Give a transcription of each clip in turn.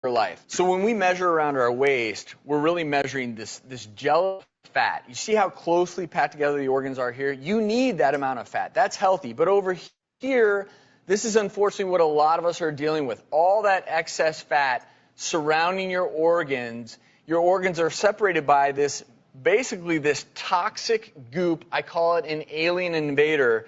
life. So when we measure around our waist, we're really measuring this gel of fat. You see how closely packed together the organs are here? You need that amount of fat. That's healthy. But over here, this is unfortunately what a lot of us are dealing with. All that excess fat surrounding your organs. Your organs are separated by this, basically this toxic goop. I call it an alien invader.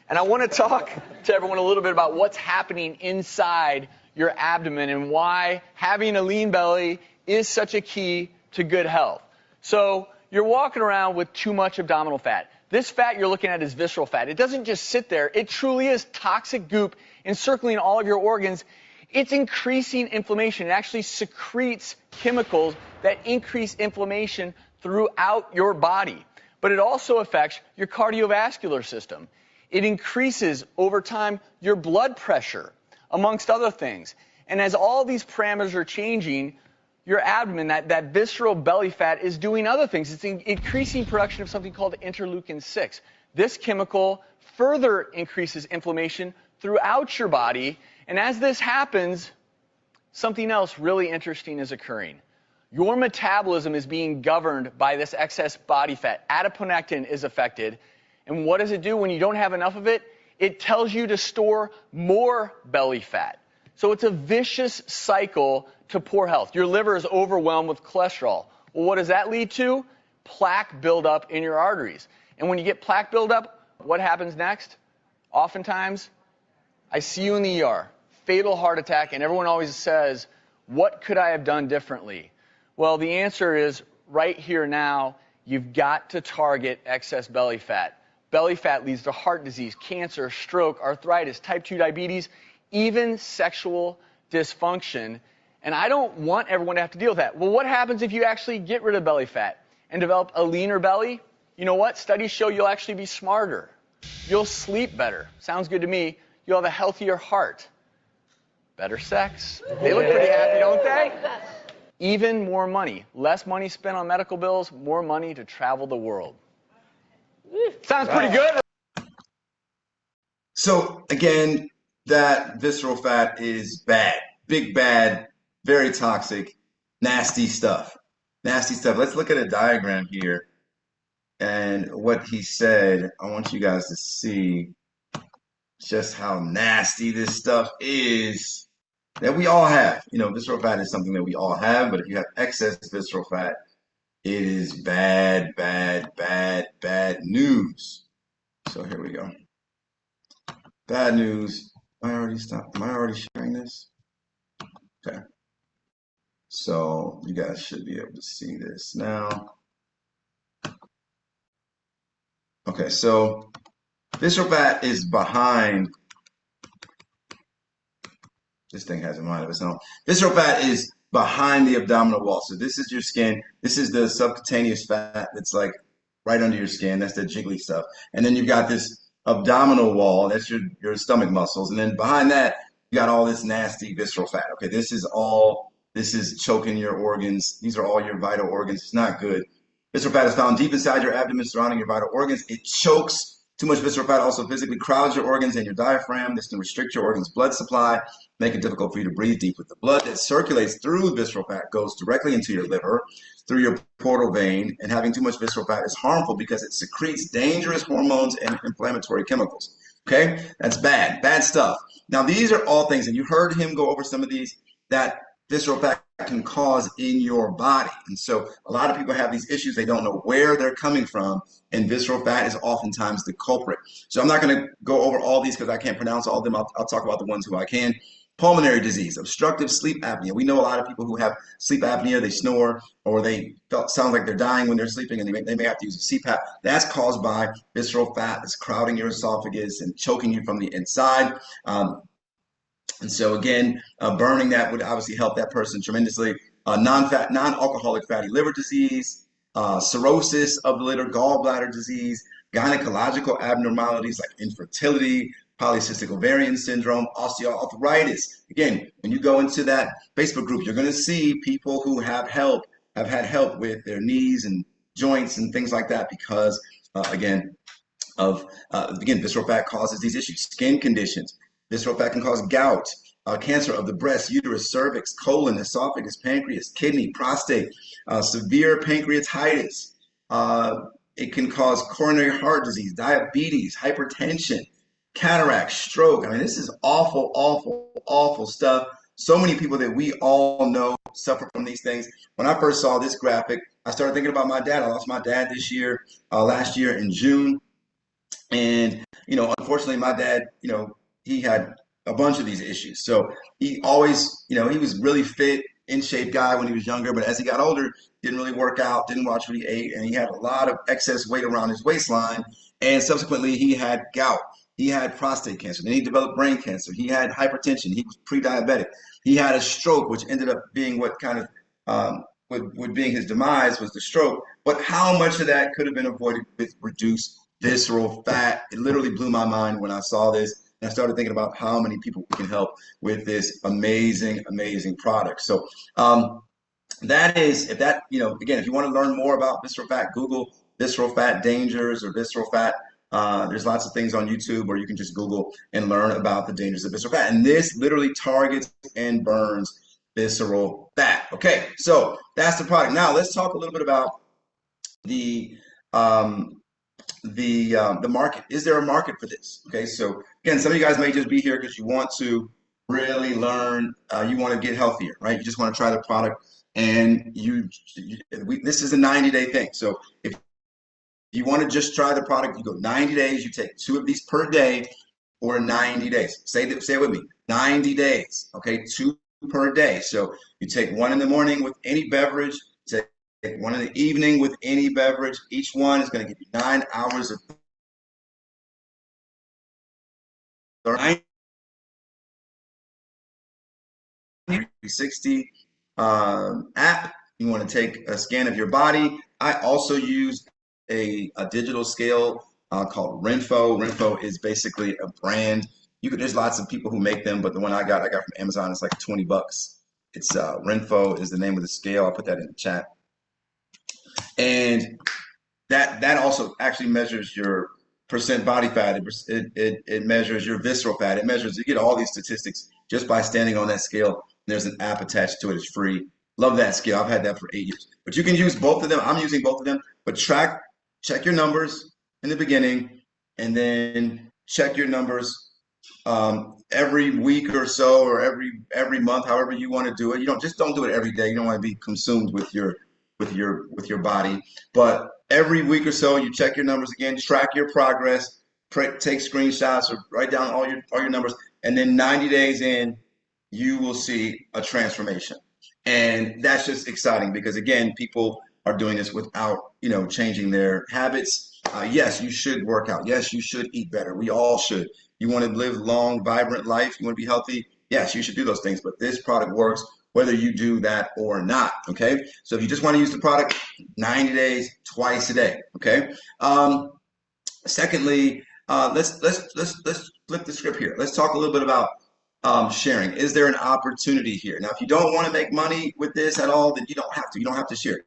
And I want to talk to everyone a little bit about what's happening inside your abdomen and why having a lean belly is such a key to good health. So you're walking around with too much abdominal fat. This fat you're looking at is visceral fat. It doesn't just sit there. It truly is toxic goop encircling all of your organs. It's increasing inflammation. It actually secretes chemicals that increase inflammation throughout your body. But it also affects your cardiovascular system. It increases, over time, your blood pressure, amongst other things. And as all these parameters are changing, your abdomen, that visceral belly fat, is doing other things. It's increasing production of something called interleukin-6. This chemical further increases inflammation throughout your body. And as this happens, something else really interesting is occurring. Your metabolism is being governed by this excess body fat. Adiponectin is affected. And what does it do when you don't have enough of it? It tells you to store more belly fat. So it's a vicious cycle to poor health. Your liver is overwhelmed with cholesterol. Well, what does that lead to? Plaque buildup in your arteries. And when you get plaque buildup, what happens next? Oftentimes, I see you in the ER, fatal heart attack, and everyone always says, what could I have done differently? Well, the answer is right here now, you've got to target excess belly fat. Belly fat leads to heart disease, cancer, stroke, arthritis, type 2 diabetes, even sexual dysfunction. And I don't want everyone to have to deal with that. Well, what happens if you actually get rid of belly fat and develop a leaner belly? You know what? Studies show you'll actually be smarter. You'll sleep better. Sounds good to me. You'll have a healthier heart. Better sex. They look pretty happy, don't they? Even more money. Less money spent on medical bills, more money to travel the world. Sounds pretty good. So again, that visceral fat is bad, big bad, very toxic, nasty stuff. Nasty stuff. Let's look at a diagram here. And what he said, I want you guys to see just how nasty this stuff is that we all have. You know, visceral fat is something that we all have, but if you have excess visceral fat, it is bad, bad, bad, bad news. So here we go. Bad news. Am I already sharing this? Okay. So you guys should be able to see this now. Okay, so visceral fat is behind. This thing has a mind of its own. Visceral fat is behind the abdominal wall. So this is your skin. This is the subcutaneous fat that's like right under your skin. That's the jiggly stuff. And then you've got this abdominal wall. That's your stomach muscles. And then behind that, you got all this nasty visceral fat. Okay, this is choking your organs. These are all your vital organs. It's not good. Visceral fat is found deep inside your abdomen surrounding your vital organs. It chokes. Too much visceral fat also physically crowds your organs and your diaphragm. This can restrict your organs' blood supply, make it difficult for you to breathe deep. With the blood that circulates through visceral fat goes directly into your liver, through your portal vein, and having too much visceral fat is harmful because it secretes dangerous hormones and inflammatory chemicals. Okay, that's bad, bad stuff. Now, these are all things, and you heard him go over some of these, that visceral fat can cause in your body. And so a lot of people have these issues. They don't know where they're coming from, and visceral fat is oftentimes the culprit. So I'm not going to go over all these because I can't pronounce all of them. I'll talk about the ones who I can. Pulmonary disease, obstructive sleep apnea. We know a lot of people who have sleep apnea. They snore, or they sound like they're dying when they're sleeping, and they may have to use a CPAP. That's caused by visceral fat that's crowding your esophagus and choking you from the inside. And so again, burning that would obviously help that person tremendously. Non-alcoholic fatty liver disease, cirrhosis of the liver, gallbladder disease, gynecological abnormalities like infertility, polycystic ovarian syndrome, osteoarthritis. Again, when you go into that Facebook group, you're going to see people who have had help with their knees and joints and things like that because, again, visceral fat causes these issues. Skin conditions. Visceral fat can cause gout, cancer of the breast, uterus, cervix, colon, esophagus, pancreas, kidney, prostate, severe pancreatitis. It can cause coronary heart disease, diabetes, hypertension, cataract, stroke. I mean, this is awful, awful, awful stuff. So many people that we all know suffer from these things. When I first saw this graphic, I started thinking about my dad. I lost my dad this year, last year in June. And, unfortunately, my dad, he had a bunch of these issues. So he always, he was really fit, in shape guy when he was younger, but as he got older, didn't really work out, didn't watch what he ate, and he had a lot of excess weight around his waistline. And subsequently, he had gout. He had prostate cancer. Then he developed brain cancer. He had hypertension. He was pre-diabetic. He had a stroke, which ended up being what kind of would being his demise was the stroke. But how much of that could have been avoided with reduced visceral fat? It literally blew my mind when I saw this. And I started thinking about how many people we can help with this amazing, amazing product. So that is, again, if you want to learn more about visceral fat, Google visceral fat dangers or visceral fat. There's lots of things on YouTube where you can just Google and learn about the dangers of visceral fat. And this literally targets and burns visceral fat. Okay, so that's the product. Now let's talk a little bit about the market. Is there a market for this? Okay, so again, some of you guys may just be here because you want to really learn, you want to get healthier, right? You just want to try the product, and this is a 90-day thing. So if you want to just try the product, you go 90 days, you take 2 of these per day, or 90 days. Say it with me, 90 days, okay, 2 per day. So you take 1 in the morning with any beverage, take 1 in the evening with any beverage. Each one is going to give you 9 hours of 360 app. You want to take a scan of your body. I also use a digital scale called Renfo. Renfo is basically a brand. There's lots of people who make them, but the one I got from Amazon. It's like $20. It's Renfo is the name of the scale. I'll put that in the chat. And that also actually measures your percent body fat. It measures your visceral fat. You get all these statistics just by standing on that scale. There's an app attached to it. It's free. Love that scale. I've had that for 8 years. But you can use both of them. I'm using both of them. But check your numbers in the beginning, and then check your numbers every week or so, or every month, however you want to do it. Don't do it every day. You don't want to be consumed with your body. But every week or so, you check your numbers again, track your progress, take screenshots, or write down all your numbers, and then 90 days in, you will see a transformation. And that's just exciting because, again, people are doing this without, changing their habits. Yes, you should work out. Yes, you should eat better. We all should. You want to live long, vibrant life. You want to be healthy. Yes, you should do those things. But this product works whether you do that or not. Okay. So if you just want to use the product, 90 days, twice a day. Okay. Secondly, let's flip the script here. Let's talk a little bit about sharing. Is there an opportunity here? Now, if you don't want to make money with this at all, then you don't have to. You don't have to share it.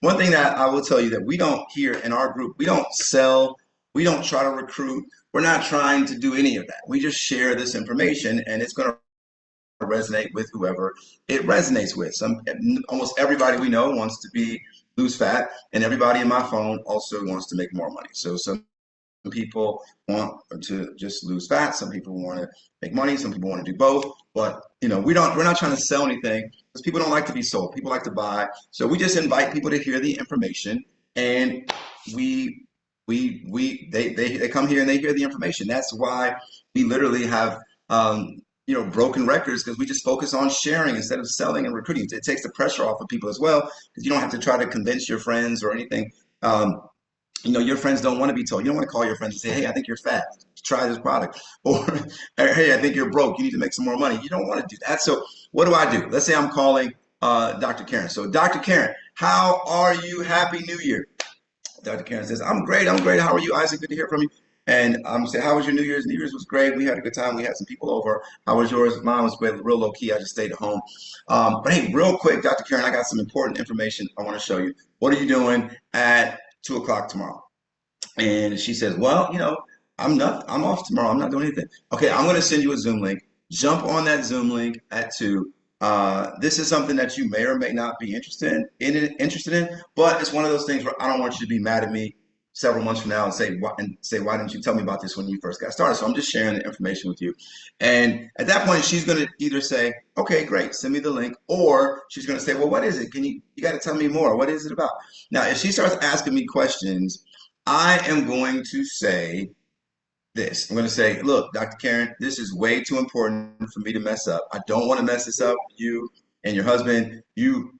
One thing that I will tell you that we don't here in our group, we don't sell, we don't try to recruit. We're not trying to do any of that. We just share this information, and it's going to resonate with whoever it resonates with. Almost everybody we know wants to lose fat, and everybody in my phone also wants to make more money. So some people want to just lose fat. Some people want to make money. Some people want to do both. But we're not trying to sell anything because people don't like to be sold. People like to buy. So we just invite people to hear the information, and they come here and they hear the information. That's why we literally have broken records, because we just focus on sharing instead of selling and recruiting. It takes the pressure off of people as well, because you don't have to try to convince your friends or anything. Your friends don't want to be told. You don't want to call your friends and say, hey, I think you're fat. Try this product. Or, hey, I think you're broke. You need to make some more money. You don't want to do that. So what do? Let's say I'm calling Dr. Karen. So Dr. Karen, how are you? Happy New Year. Dr. Karen says, I'm great. How are you, Isaac? Good to hear from you. And I'm going to say, how was your New Year's? New Year's was great. We had a good time. We had some people over. How was yours? Mine was great, real low key. I just stayed at home. But hey, real quick, Dr. Karen, I got some important information I want to show you. What are you doing at 2 o'clock tomorrow? And she says, well, I'm off tomorrow. I'm not doing anything. Okay, I'm going to send you a Zoom link. Jump on that Zoom link at 2. This is something that you may or may not be interested in, but it's one of those things where I don't want you to be mad at me several months from now and say, why didn't you tell me about this when you first got started? So I'm just sharing the information with you. And at that point, she's going to either say, okay, great, send me the link, or she's going to say, well, what is it? You got to tell me more. What is it about? Now, if she starts asking me questions, I am going to say this. I'm going to say, look, Dr. Karen, this is way too important for me to mess up. I don't want to mess this up for you and your husband. You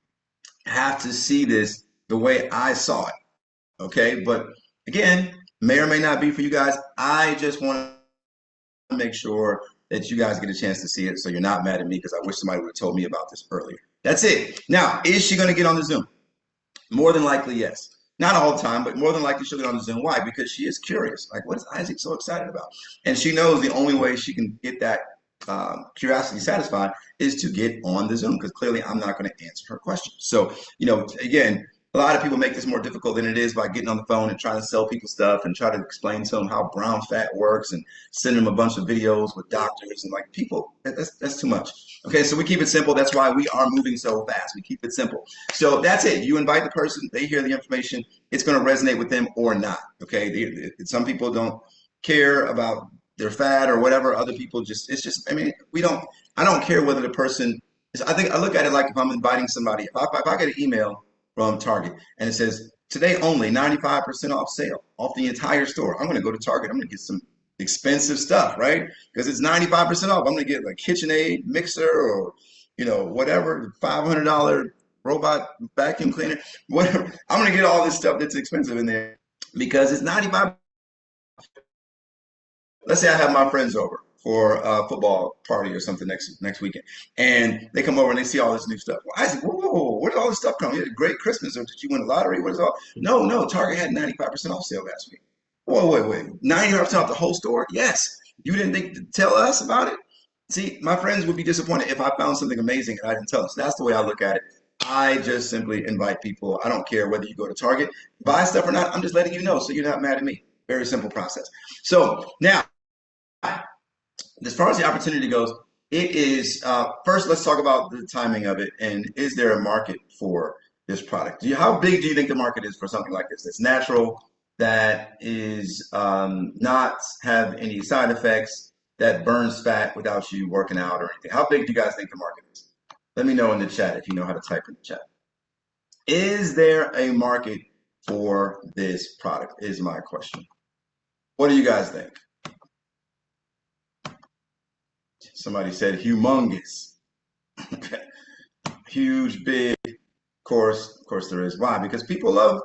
have to see this the way I saw it. Okay. But again, may or may not be for you guys. I just want to make sure that you guys get a chance to see it so you're not mad at me because I wish somebody would have told me about this earlier. That's it. Now, is she going to get on the Zoom? More than likely, yes. Not all the time, but more than likely she'll get on the Zoom. Why? Because she is curious. Like, what is Isaac so excited about? And she knows the only way she can get that curiosity satisfied is to get on the Zoom because clearly I'm not going to answer her questions. So, again, a lot of people make this more difficult than it is by getting on the phone and trying to sell people stuff and try to explain to them how brown fat works and send them a bunch of videos with doctors and like people. That's too much. Okay, so we keep it simple. That's why we are moving so fast. We keep it simple. So that's it. You invite the person, they hear the information, it's going to resonate with them or not. Okay, some people don't care about their fat or whatever. Other people I mean, I don't care whether the person is, I look at it like if I'm inviting somebody, if I get an email from Target and it says, today only 95% off sale, off the entire store. I'm going to go to Target. I'm going to get some expensive stuff, right? Because it's 95% off. I'm going to get a KitchenAid mixer or, whatever, $500 robot vacuum cleaner, whatever. I'm going to get all this stuff that's expensive in there because it's 95. Let's say I have my friends over for a football party or something next weekend, and they come over and they see all this new stuff. Well, Isaac, whoa, where did all this stuff come? You had a great Christmas, or did you win the lottery? What is all? No, Target had 95% off sale last week. Whoa, wait, 95% off the whole store? Yes. You didn't think to tell us about it? See, my friends would be disappointed if I found something amazing and I didn't tell them. So that's the way I look at it. I just simply invite people. I don't care whether you go to Target, buy stuff or not. I'm just letting you know so you're not mad at me. Very simple process. So now, as far as the opportunity goes, it is, first, let's talk about the timing of it. And is there a market for this product? How big do you think the market is for something like this? That's natural, that is not have any side effects, that burns fat without you working out or anything. How big do you guys think the market is? Let me know in the chat if you know how to type in the chat. Is there a market for this product is my question. What do you guys think? Somebody said humongous. Okay. Huge, big. Of course there is. Why? Because people love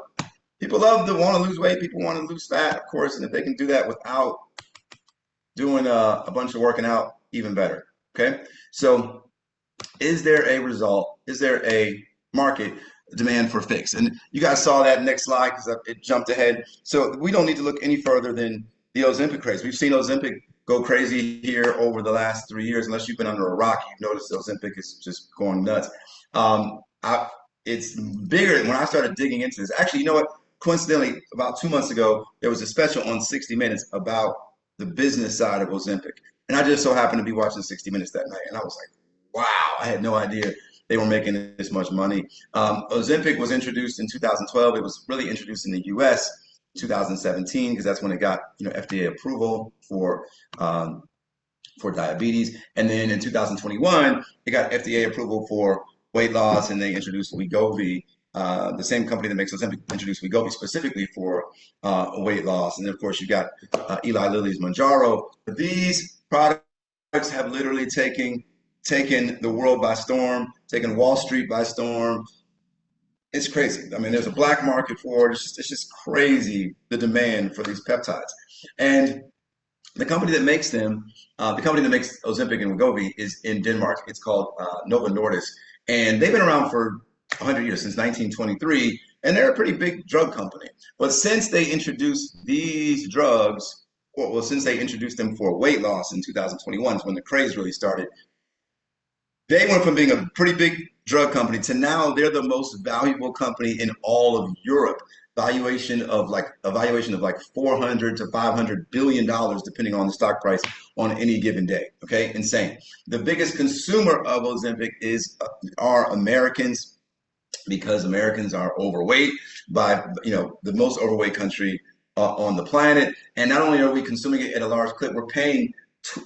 to want to lose weight. People want to lose fat, of course, and if they can do that without doing a bunch of working out, even better. Okay. So is there a result? Is there a market demand for phix? And you guys saw that next slide because it jumped ahead. So we don't need to look any further than the Ozempic craze. We've seen Ozempic go crazy here over the last 3 years. Unless you've been under a rock, you've noticed Ozempic is just going nuts. It's bigger. When I started digging into this, actually, you know what? Coincidentally, about 2 months ago, there was a special on 60 Minutes about the business side of Ozempic. And I just so happened to be watching 60 Minutes that night. And I was like, wow, I had no idea they were making this much money. Ozempic was introduced in 2012. It was really introduced in the US 2017 because that's when it got FDA approval for diabetes. And then in 2021, it got FDA approval for weight loss, and they introduced Wegovy. The same company that makes Ozempic introduced Wegovy specifically for weight loss. And then, of course, you got Eli Lilly's Mounjaro. But these products have literally taken the world by storm, taken Wall Street by storm. It's crazy. I mean, there's a black market for it. It's just crazy, the demand for these peptides. And the company that makes them, the company that makes Ozempic and Wegovy is in Denmark. It's called Novo Nordisk. And they've been around for 100 years, since 1923. And they're a pretty big drug company. But since they introduced these drugs, well, since they introduced them for weight loss in 2021 is when the craze really started. They went from being a pretty big drug company to now they're the most valuable company in all of Europe. valuation of like 400 to 500 billion dollars, depending on the stock price on any given day. Okay, insane. The biggest consumer of Ozempic are Americans, because Americans are overweight by, the most overweight country on the planet. And not only are we consuming it at a large clip, we're paying,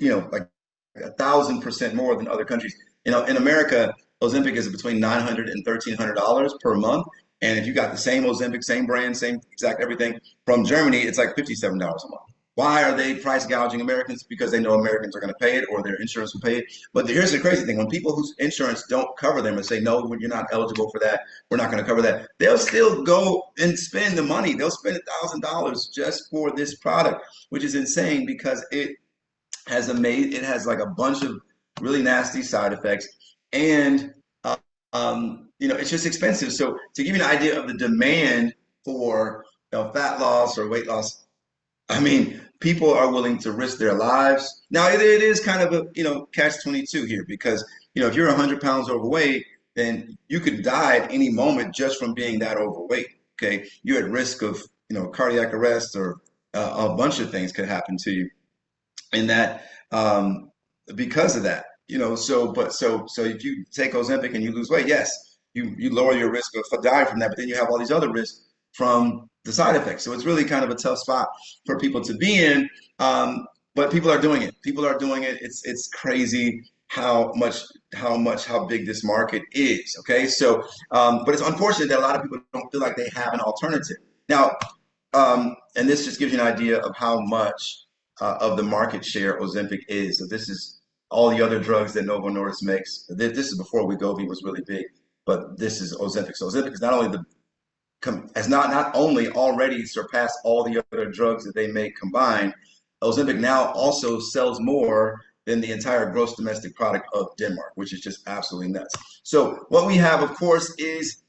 like 1,000% more than other countries. In America, Ozempic is between $900 and $1,300 per month. And if you got the same Ozempic, same brand, same exact everything from Germany, it's like $57 a month. Why are they price gouging Americans? Because they know Americans are going to pay it, or their insurance will pay it. But here's the crazy thing. When people whose insurance don't cover them and say, no, you're not eligible for that, we're not going to cover that, they'll still go and spend the money. They'll spend $1,000 just for this product, which is insane, because it has like a bunch of really nasty side effects. And it's just expensive. So to give you an idea of the demand for fat loss or weight loss, I mean, people are willing to risk their lives. Now, it is kind of a, catch-22 here, because, if you're 100 pounds overweight, then you could die at any moment just from being that overweight. Okay. You're at risk of, cardiac arrest, or a bunch of things could happen to you in that, because of that. So if you take Ozempic and you lose weight, yes, you lower your risk of dying from that, but then you have all these other risks from the side effects. So it's really kind of a tough spot for people to be in. But people are doing it. People are doing it. It's crazy how big this market is. Okay. So, but it's unfortunate that a lot of people don't feel like they have an alternative. Now, and this just gives you an idea of how much of the market share Ozempic is. So this is all the other drugs that Novo Nordisk makes. This is before Wegovy was really big, but this is Ozempic. So Ozempic is not only already surpassed all the other drugs that they make combined. Ozempic now also sells more than the entire gross domestic product of Denmark, which is just absolutely nuts. So what we have, of course, is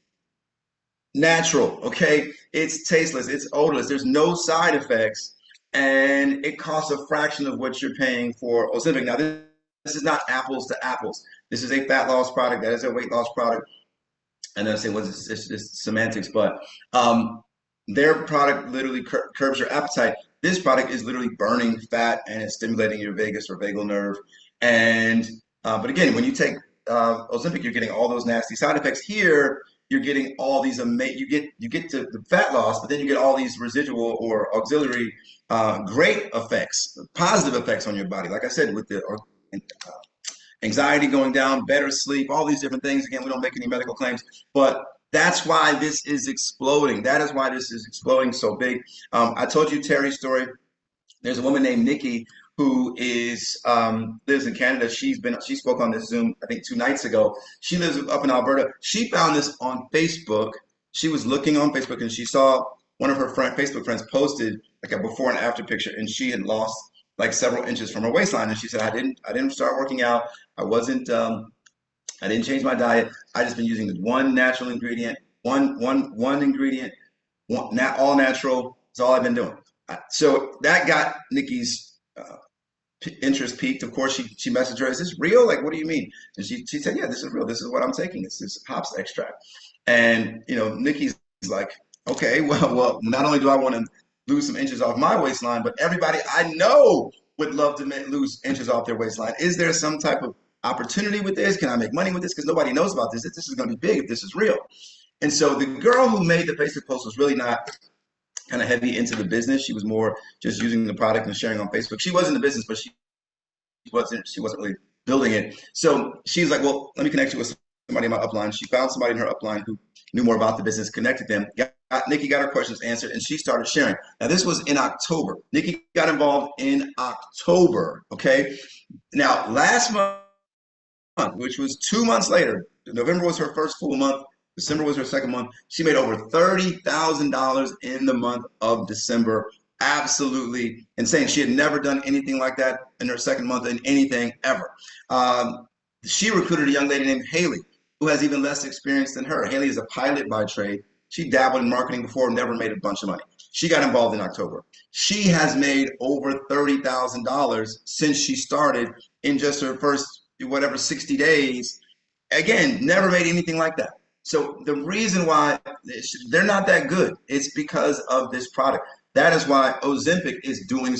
natural. Okay, it's tasteless, it's odorless, there's no side effects, and it costs a fraction of what you're paying for Ozempic. Now, this is not apples to apples. This is a fat loss product. That is a weight loss product. And I say, well, it's semantics, but their product literally curbs your appetite. This product is literally burning fat, and it's stimulating your vagus or vagal nerve. And but again, when you take Ozempic, you're getting all those nasty side effects. Here, you're getting all these you get to the fat loss, but then you get all these residual or auxiliary great effects, positive effects on your body. Like I said, with the anxiety going down, better sleep, all these different things. Again, we don't make any medical claims, but that's why this is exploding. That is why this is exploding so big. I told you Terry's story. There's a woman named Nikki who lives in Canada. She spoke on this Zoom, I think 2 nights ago. She lives up in Alberta. She found this on Facebook. She was looking on Facebook, and she saw one of her Facebook friends posted like a before and after picture, and she had lost like several inches from her waistline. And she said, I didn't start working out. I didn't change my diet. I just been using one natural ingredient, one ingredient, all natural. That's all I've been doing. So that got Nikki's interest peaked. Of course, she messaged her, is this real? Like, what do you mean? And she said, yeah, this is real. This is what I'm taking. It's this hops extract. And, Nikki's like, okay, well, not only do I want to lose some inches off my waistline, but everybody I know would love to lose inches off their waistline. Is there some type of opportunity with this? Can I make money with this? Because nobody knows about this. This is going to be big if this is real. And so the girl who made the Facebook post was really not kind of heavy into the business. She was more just using the product and sharing on Facebook. She was in the business, but she wasn't really building it. So she's like, well, let me connect you with somebody in my upline. She found somebody in her upline who knew more about the business, connected them. Nikki got her questions answered, and she started sharing. Now, this was in October. Nikki got involved in October, okay? Now, last month, which was 2 months later, November was her first full month, December was her second month, she made over $30,000 in the month of December. Absolutely insane. She had never done anything like that in her second month in anything ever. She recruited a young lady named Haley, who has even less experience than her. Haley is a pilot by trade. She dabbled in marketing before, never made a bunch of money. She got involved in October. She has made over $30,000 since she started in just her first, 60 days. Again, never made anything like that. So the reason why they're not that good, it's because of this product. That is why Ozempic is doing